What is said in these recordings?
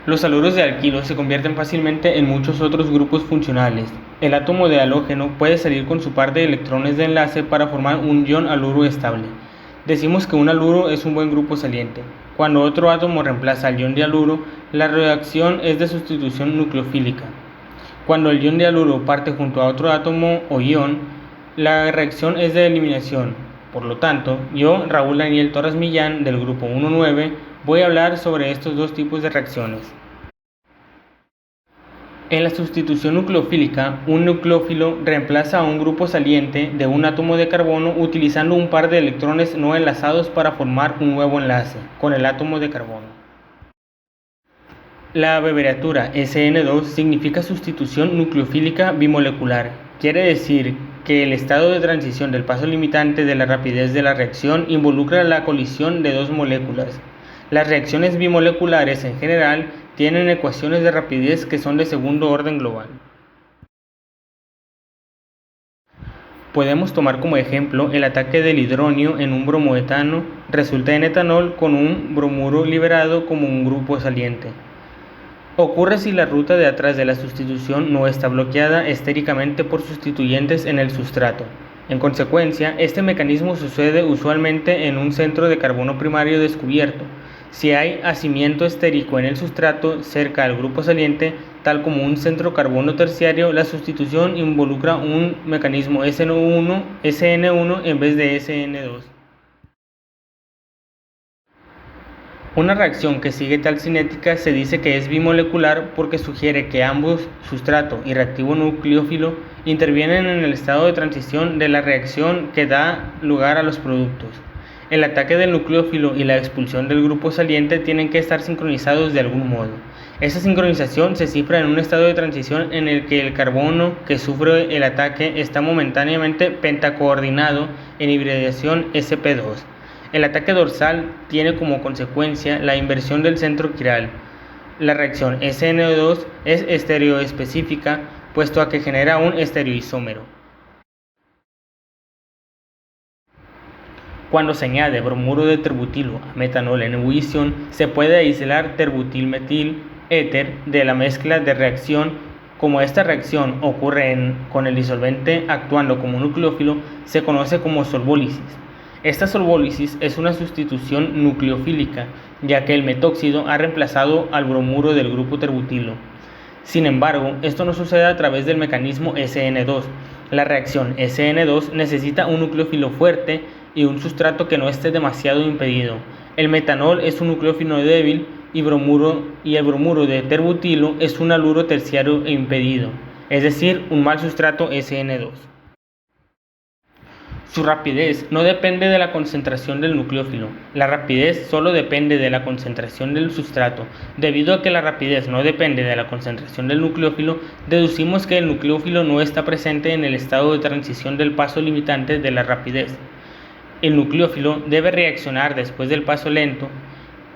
Los haluros de alquilo se convierten fácilmente en muchos otros grupos funcionales. El átomo de halógeno puede salir con su par de electrones de enlace para formar un ion haluro estable. Decimos que un haluro es un buen grupo saliente. Cuando otro átomo reemplaza al ion de haluro, la reacción es de sustitución nucleofílica. Cuando el ion de haluro parte junto a otro átomo o ion, la reacción es de eliminación. Por lo tanto, yo, Raúl Daniel Torres Millán, del grupo 1-9, voy a hablar sobre estos dos tipos de reacciones. En la sustitución nucleofílica, un nucleófilo reemplaza a un grupo saliente de un átomo de carbono utilizando un par de electrones no enlazados para formar un nuevo enlace con el átomo de carbono. La abreviatura SN2 significa sustitución nucleofílica bimolecular. Quiere decir que el estado de transición del paso limitante de la rapidez de la reacción involucra la colisión de dos moléculas. Las reacciones bimoleculares en general tienen ecuaciones de rapidez que son de segundo orden global. Podemos tomar como ejemplo el ataque del hidronio en un bromoetano resulta en etanol con un bromuro liberado como un grupo saliente. Ocurre si la ruta de atrás de la sustitución no está bloqueada estéricamente por sustituyentes en el sustrato. En consecuencia, este mecanismo sucede usualmente en un centro de carbono primario descubierto. Si hay hacimiento estérico en el sustrato cerca al grupo saliente, tal como un centro carbono terciario, la sustitución involucra un mecanismo SN1 en vez de SN2. Una reacción que sigue tal cinética se dice que es bimolecular porque sugiere que ambos, sustrato y reactivo nucleófilo, intervienen en el estado de transición de la reacción que da lugar a los productos. El ataque del nucleófilo y la expulsión del grupo saliente tienen que estar sincronizados de algún modo. Esa sincronización se cifra en un estado de transición en el que el carbono que sufre el ataque está momentáneamente pentacoordinado en hibridación sp2. El ataque dorsal tiene como consecuencia la inversión del centro quiral. La reacción SN2 es estereoespecífica, puesto a que genera un estereoisómero. Cuando se añade bromuro de terbutilo a metanol en ebullición, se puede aislar terbutilmetil éter de la mezcla de reacción. Como esta reacción ocurre con el disolvente actuando como nucleófilo, se conoce como solvólisis. Esta solvólisis es una sustitución nucleofílica, ya que el metóxido ha reemplazado al bromuro del grupo terbutilo. Sin embargo, esto no sucede a través del mecanismo SN2. La reacción SN2 necesita un nucleófilo fuerte y un sustrato que no esté demasiado impedido. El metanol es un nucleófilo débil y el bromuro de terbutilo es un haluro terciario e impedido, es decir, un mal sustrato SN2. Su rapidez no depende de la concentración del nucleófilo. La rapidez solo depende de la concentración del sustrato. Debido a que la rapidez no depende de la concentración del nucleófilo, deducimos que el nucleófilo no está presente en el estado de transición del paso limitante de la rapidez. El nucleófilo debe reaccionar después del paso lento.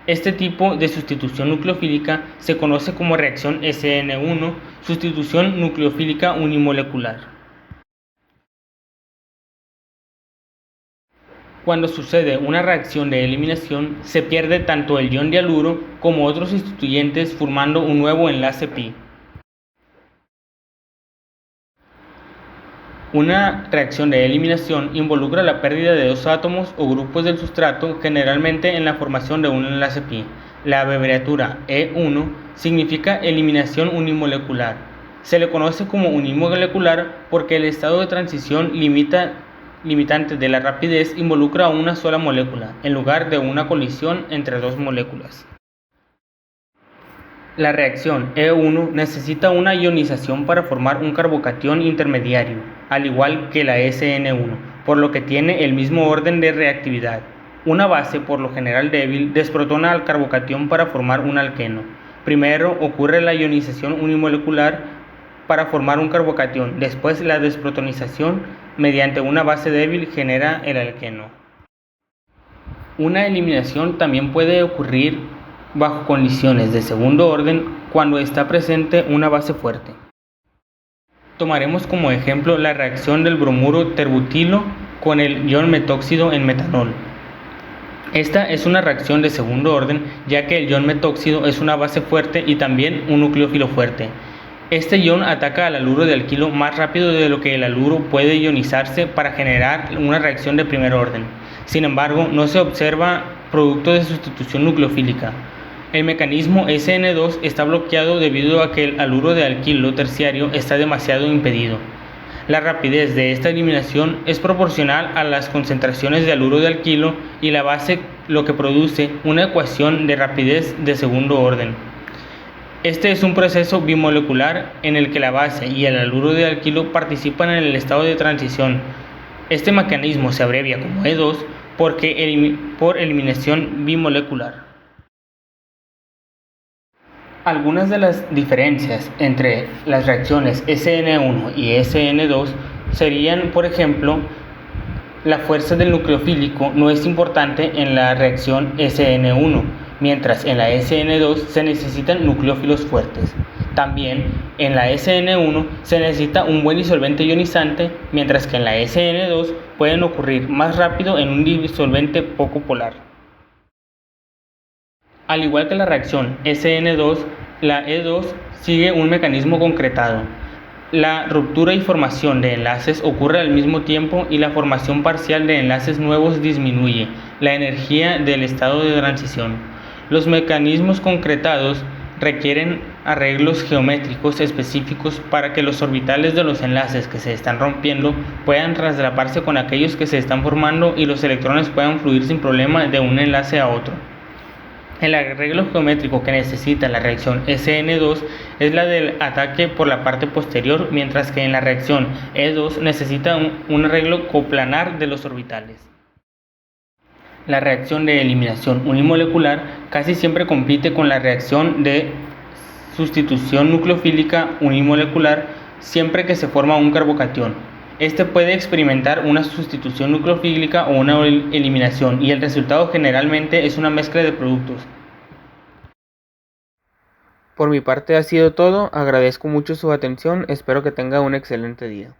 Este tipo de sustitución nucleofílica se conoce como reacción SN1, sustitución nucleofílica unimolecular. Cuando sucede una reacción de eliminación, se pierde tanto el ion de haluro como otros sustituyentes formando un nuevo enlace pi. Una reacción de eliminación involucra la pérdida de dos átomos o grupos del sustrato, generalmente en la formación de un enlace pi. La abreviatura E1 significa eliminación unimolecular. Se le conoce como unimolecular porque el estado de transición limitante de la rapidez involucra a una sola molécula, en lugar de una colisión entre dos moléculas. La reacción E1 necesita una ionización para formar un carbocatión intermediario, al igual que la SN1, por lo que tiene el mismo orden de reactividad. Una base, por lo general débil, desprotona al carbocatión para formar un alqueno. Primero ocurre la ionización unimolecular para formar un carbocatión, después la desprotonización mediante una base débil genera el alqueno. Una eliminación también puede ocurrir bajo condiciones de segundo orden cuando está presente una base fuerte. Tomaremos como ejemplo la reacción del bromuro terbutilo con el ion metóxido en metanol. Esta es una reacción de segundo orden, ya que el ion metóxido es una base fuerte y también un nucleófilo fuerte. Este ion ataca al haluro de alquilo más rápido de lo que el haluro puede ionizarse para generar una reacción de primer orden. Sin embargo, no se observa producto de sustitución nucleofílica. El mecanismo SN2 está bloqueado debido a que el haluro de alquilo terciario está demasiado impedido. La rapidez de esta eliminación es proporcional a las concentraciones de haluro de alquilo y la base, lo que produce una ecuación de rapidez de segundo orden. Este es un proceso bimolecular en el que la base y el haluro de alquilo participan en el estado de transición. Este mecanismo se abrevia como E2 por eliminación bimolecular. Algunas de las diferencias entre las reacciones SN1 y SN2 serían, por ejemplo, la fuerza del nucleofílico no es importante en la reacción SN1, mientras en la SN2 se necesitan nucleófilos fuertes. También en la SN1 se necesita un buen disolvente ionizante, mientras que en la SN2 pueden ocurrir más rápido en un disolvente poco polar. Al igual que la reacción SN2, la E2 sigue un mecanismo concretado. La ruptura y formación de enlaces ocurre al mismo tiempo y la formación parcial de enlaces nuevos disminuye la energía del estado de transición. Los mecanismos concretados requieren arreglos geométricos específicos para que los orbitales de los enlaces que se están rompiendo puedan traslaparse con aquellos que se están formando y los electrones puedan fluir sin problema de un enlace a otro. El arreglo geométrico que necesita la reacción SN2 es la del ataque por la parte posterior, mientras que en la reacción E2 necesita un arreglo coplanar de los orbitales. La reacción de eliminación unimolecular casi siempre compite con la reacción de sustitución nucleofílica unimolecular siempre que se forma un carbocatión. Este puede experimentar una sustitución nucleofílica o una eliminación y el resultado generalmente es una mezcla de productos. Por mi parte ha sido todo, agradezco mucho su atención, espero que tenga un excelente día.